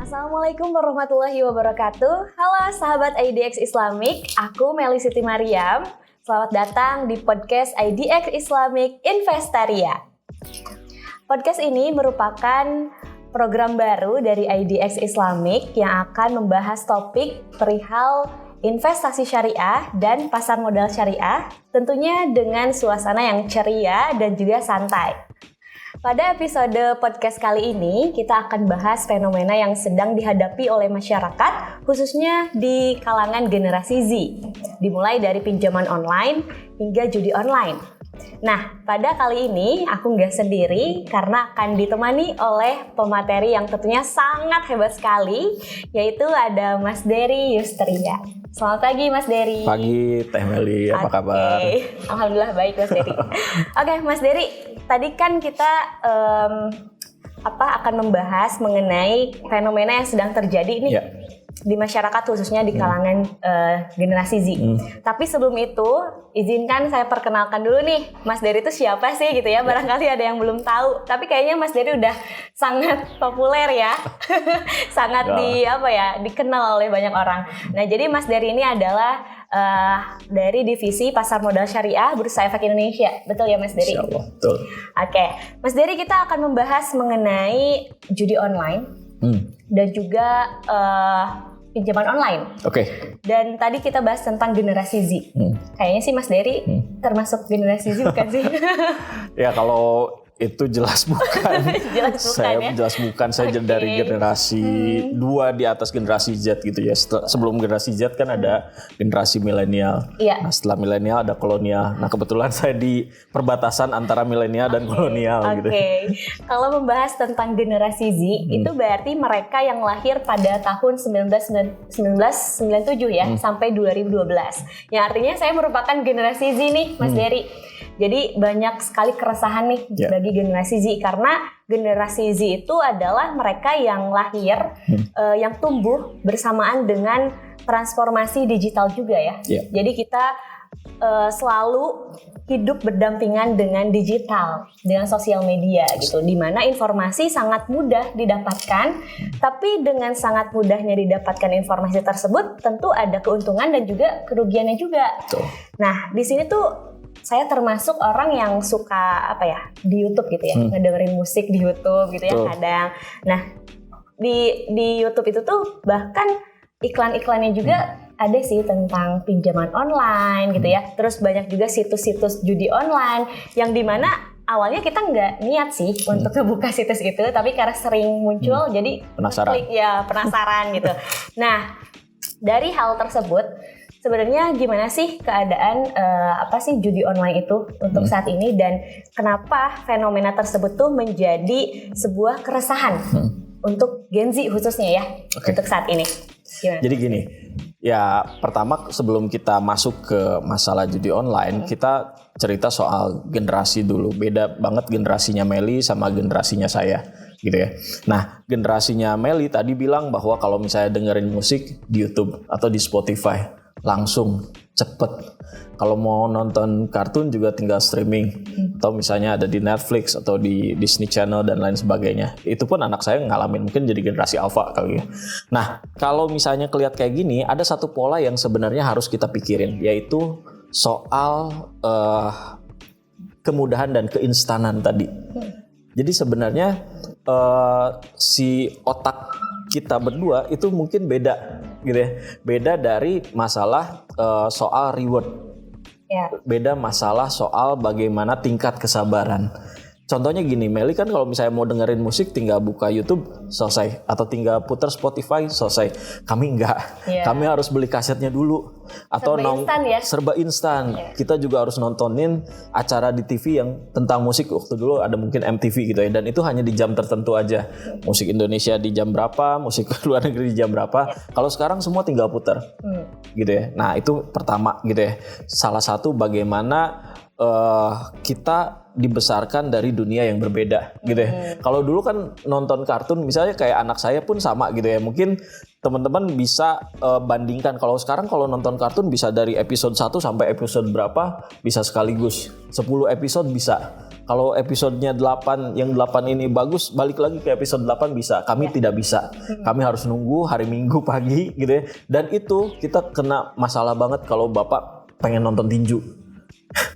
Assalamualaikum warahmatullahi wabarakatuh. Halo sahabat IDX Islamic, aku Meli Siti Mariam. Selamat datang di podcast IDX Islamic Investaria. Podcast ini merupakan program baru dari IDX Islamic yang akan membahas topik perihal investasi syariah dan pasar modal syariah, tentunya dengan suasana yang ceria dan juga santai. Pada episode podcast kali ini, kita akan bahas fenomena yang sedang dihadapi oleh masyarakat, khususnya di kalangan generasi Z, dimulai dari pinjaman online hingga judi online. Nah, pada kali ini aku nggak sendiri karena akan ditemani oleh pemateri yang tentunya sangat hebat sekali, yaitu ada Mas Dery Yustria. Selamat pagi Mas Dery. Pagi Teh Meli, apa kabar? Alhamdulillah baik Mas Dery. Oke, Mas Dery, tadi kan kita akan membahas mengenai fenomena yang sedang terjadi nih di masyarakat, khususnya di kalangan generasi Z. Tapi sebelum itu, izinkan saya perkenalkan dulu nih, Mas Dery itu siapa sih gitu ya? Barangkali ada yang belum tahu. Tapi kayaknya Mas Dery udah sangat populer ya, sangat dikenal oleh banyak orang. Nah, jadi Mas Dery ini adalah dari divisi pasar modal syariah Bursa Efek Indonesia, betul ya Mas Dery? Insyaallah, betul. Oke, Mas Dery, kita akan membahas mengenai judi online dan juga pinjaman online. Oke. Dan tadi kita bahas tentang generasi Z. Kayaknya sih Mas Dery termasuk generasi Z bukan sih? Ya kalau itu jelas bukan. Jelas bukan. Saya dari generasi 2 di atas generasi Z gitu ya. Sebelum generasi Z kan ada generasi milenial. Iya. Nah, setelah milenial ada kolonial. Nah, kebetulan saya di perbatasan antara milenial dan kolonial gitu. Oke. Kalau membahas tentang generasi Z, itu berarti mereka yang lahir pada tahun 1997 ya, sampai 2012. Yang artinya saya merupakan generasi Z nih, Mas Dery. Jadi banyak sekali keresahan nih bagi generasi Z, karena generasi Z itu adalah mereka yang lahir, yang tumbuh bersamaan dengan transformasi digital juga ya. Jadi kita selalu hidup berdampingan dengan digital, dengan sosial media gitu, di mana informasi sangat mudah didapatkan, tapi dengan sangat mudahnya didapatkan informasi tersebut tentu ada keuntungan dan juga kerugiannya juga. Nah, di sini tuh saya termasuk orang yang suka di YouTube gitu ya, ngedengerin musik di YouTube gitu ya kadang. Nah, di YouTube itu tuh bahkan iklan-iklannya juga ada sih tentang pinjaman online gitu ya. Terus banyak juga situs-situs judi online yang dimana awalnya kita nggak niat sih untuk ngebuka situs itu, tapi karena sering muncul jadi klik ya, penasaran gitu. Nah, dari hal tersebut sebenarnya gimana sih keadaan judi online itu untuk saat ini, dan kenapa fenomena tersebut tuh menjadi sebuah keresahan untuk Gen Z khususnya ya untuk saat ini? Gimana? Jadi gini, ya pertama sebelum kita masuk ke masalah judi online, kita cerita soal generasi dulu. Beda banget generasinya Meli sama generasinya saya gitu ya. Nah, generasinya Meli tadi bilang bahwa kalau misalnya dengerin musik di YouTube atau di Spotify langsung cepet. Kalau mau nonton kartun juga tinggal streaming, atau misalnya ada di Netflix atau di Disney Channel dan lain sebagainya. Itu pun anak saya ngalamin, mungkin jadi generasi alpha kali ya. Nah, kalau misalnya kelihatan kayak gini, ada satu pola yang sebenarnya harus kita pikirin, yaitu soal kemudahan dan keinstanan tadi. Jadi sebenarnya si otak kita berdua itu mungkin beda gitu ya. Beda dari masalah soal reward. Beda masalah soal bagaimana tingkat kesabaran. Contohnya gini, Meli kan kalau misalnya mau dengerin musik tinggal buka YouTube selesai, atau tinggal putar Spotify selesai. Kami enggak, kami harus beli kasetnya dulu, atau serba instan. Kita juga harus nontonin acara di TV yang tentang musik. Waktu dulu ada mungkin MTV gitu ya, dan itu hanya di jam tertentu aja. Musik Indonesia di jam berapa, musik luar negeri di jam berapa. Kalau sekarang semua tinggal putar, gitu ya. Nah itu pertama gitu ya. Salah satu bagaimana kita dibesarkan dari dunia yang berbeda gitu ya. Kalau dulu kan nonton kartun misalnya kayak anak saya pun sama gitu ya. Mungkin teman-teman bisa bandingkan, kalau sekarang kalau nonton kartun bisa dari episode 1 sampai episode berapa bisa sekaligus. 10 episode bisa. Kalau episodenya 8, yang 8 ini bagus, balik lagi ke episode 8 bisa. Kami tidak bisa. Kami harus nunggu hari Minggu pagi gitu ya. Dan itu kita kena masalah banget kalau Bapak pengen nonton tinju.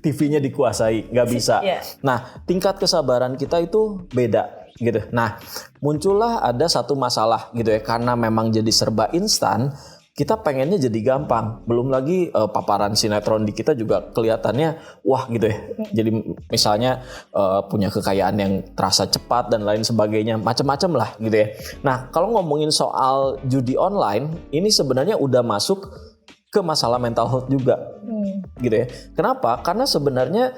TV-nya dikuasai, nggak bisa. Nah, tingkat kesabaran kita itu beda gitu. Nah, muncullah ada satu masalah gitu ya. Karena memang jadi serba instan, kita pengennya jadi gampang. Belum lagi paparan sinetron di kita juga kelihatannya wah gitu ya. Jadi misalnya punya kekayaan yang terasa cepat dan lain sebagainya, macam-macam lah gitu ya. Nah, kalau ngomongin soal judi online, ini sebenarnya udah masuk ke masalah mental health juga. Gitu ya. Kenapa? Karena sebenarnya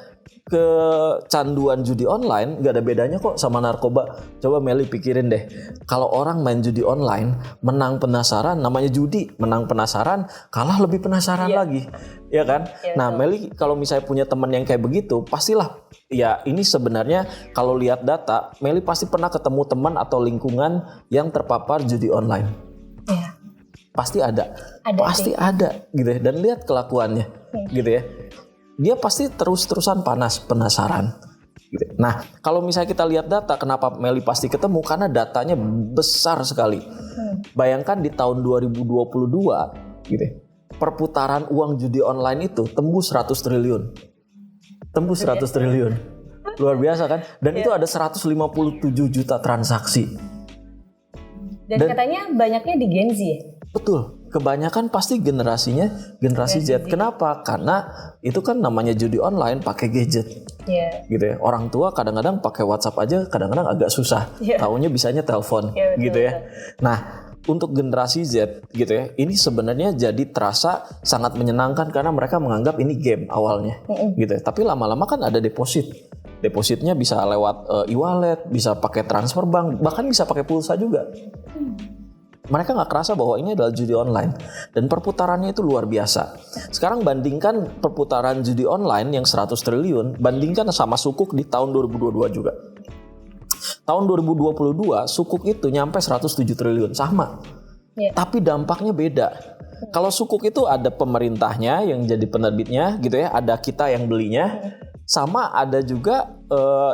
kecanduan judi online gak ada bedanya kok sama narkoba. Coba Meli pikirin deh, kalau orang main judi online, menang penasaran, namanya judi, menang penasaran, kalah lebih penasaran lagi, ya kan? Nah Meli kalau misalnya punya teman yang kayak begitu, pastilah ya ini sebenarnya kalau lihat data, Meli pasti pernah ketemu teman atau lingkungan yang terpapar judi online. Pasti ada pasti ada gitu ya. Dan lihat kelakuannya gitu ya, dia pasti terus-terusan penasaran gitu. Nah kalau misalnya kita lihat data, kenapa Meli pasti ketemu, karena datanya besar sekali. Bayangkan di tahun 2022 gitu ya, perputaran uang judi online itu tembus 100 triliun. Luar biasa kan? Dan itu ada 157 juta transaksi. Dan katanya banyaknya di Gen Z ya? Betul, kebanyakan pasti generasi Z. Kenapa? Karena itu kan namanya judi online pakai gadget, gitu ya. Orang tua kadang-kadang pakai WhatsApp aja, kadang-kadang agak susah. Taunya bisanya telepon, gitu ya. Nah, untuk generasi Z, gitu ya, ini sebenarnya jadi terasa sangat menyenangkan karena mereka menganggap ini game awalnya, gitu ya. Tapi lama-lama kan ada depositnya bisa lewat e-wallet, bisa pakai transfer bank, bahkan bisa pakai pulsa juga. Mereka nggak kerasa bahwa ini adalah judi online dan perputarannya itu luar biasa. Sekarang bandingkan perputaran judi online yang 100 triliun, bandingkan sama sukuk di tahun 2022 juga. Tahun 2022 sukuk itu nyampe 107 triliun, sama. Tapi dampaknya beda. Kalau sukuk itu ada pemerintahnya yang jadi penerbitnya gitu ya, ada kita yang belinya, sama ada juga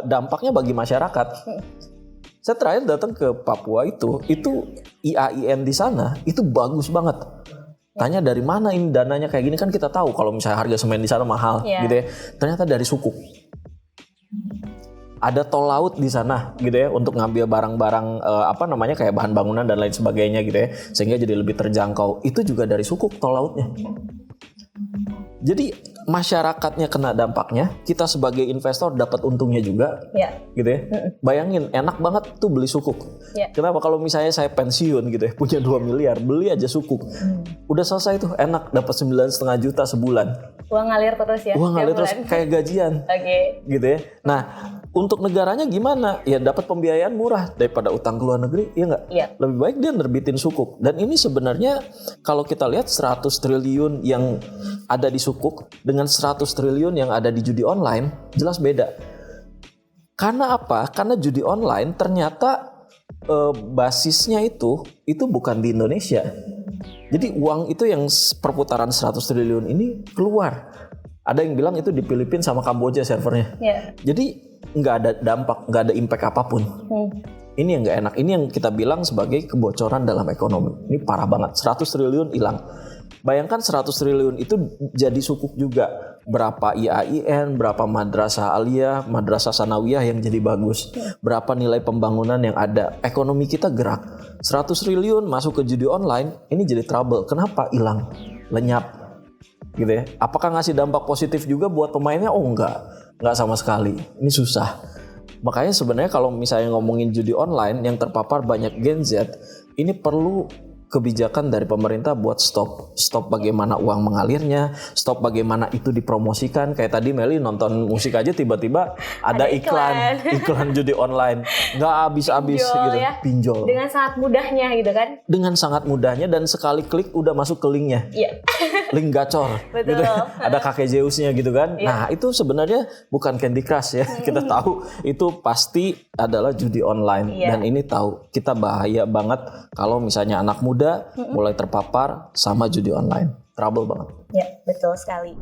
dampaknya bagi masyarakat. Saya terakhir datang ke Papua itu IAIN di sana itu bagus banget. Tanya dari mana ini dananya kayak gini, kan kita tahu kalau misalnya harga semen di sana mahal gitu ya. Ternyata dari sukuk. Ada tol laut di sana gitu ya untuk ngambil barang-barang kayak bahan bangunan dan lain sebagainya gitu ya, sehingga jadi lebih terjangkau. Itu juga dari sukuk tol lautnya. Jadi masyarakatnya kena dampaknya, kita sebagai investor dapat untungnya juga, gitu ya. Bayangin, enak banget tuh beli sukuk. Kenapa? Kalau misalnya saya pensiun gitu ya, punya 2 miliar, beli aja sukuk. Udah selesai tuh, enak, dapat 9,5 juta sebulan. Uang ngalir terus ya? Uang ngalir terus, kayak gajian. Gitu ya. Nah, untuk negaranya gimana? Ya dapat pembiayaan murah daripada utang ke luar negeri, ya nggak? Lebih baik dia nerbitin sukuk. Dan ini sebenarnya kalau kita lihat 100 triliun yang ada di sukuk dengan 100 triliun yang ada di judi online, jelas beda. Karena apa? Karena judi online ternyata basisnya itu bukan di Indonesia. Jadi uang itu yang perputaran 100 triliun ini keluar. Ada yang bilang itu di Filipina sama Kamboja servernya. Jadi nggak ada dampak, nggak ada impact apapun. Ini yang nggak enak. Ini yang kita bilang sebagai kebocoran dalam ekonomi. Ini parah banget. 100 triliun hilang. Bayangkan 100 triliun itu jadi sukuk juga. Berapa IAIN, berapa madrasah aliyah, madrasah sanawiyah yang jadi bagus. Berapa nilai pembangunan yang ada. Ekonomi kita gerak. 100 triliun masuk ke judi online, ini jadi trouble. Kenapa? Hilang. Lenyap. Gitu ya. Apakah ngasih dampak positif juga buat pemainnya? Oh enggak sama sekali. Ini susah. Makanya sebenarnya kalau misalnya ngomongin judi online yang terpapar banyak Gen Z, ini perlu kebijakan dari pemerintah buat stop bagaimana uang mengalirnya, stop bagaimana itu dipromosikan. Kayak tadi Meli nonton musik aja tiba-tiba ada iklan judi online, nggak habis-habis gitu, pinjol. Dengan sangat mudahnya gitu kan? Dengan sangat mudahnya dan sekali klik udah masuk ke linknya, link gacor, gitu. Ada kakek Zeusnya gitu kan. Nah itu sebenarnya bukan Candy Crush ya, kita tahu itu pasti adalah judi online dan ini tahu kita bahaya banget kalau misalnya anak muda mulai terpapar sama judi online. Trouble banget. Ya, betul sekali.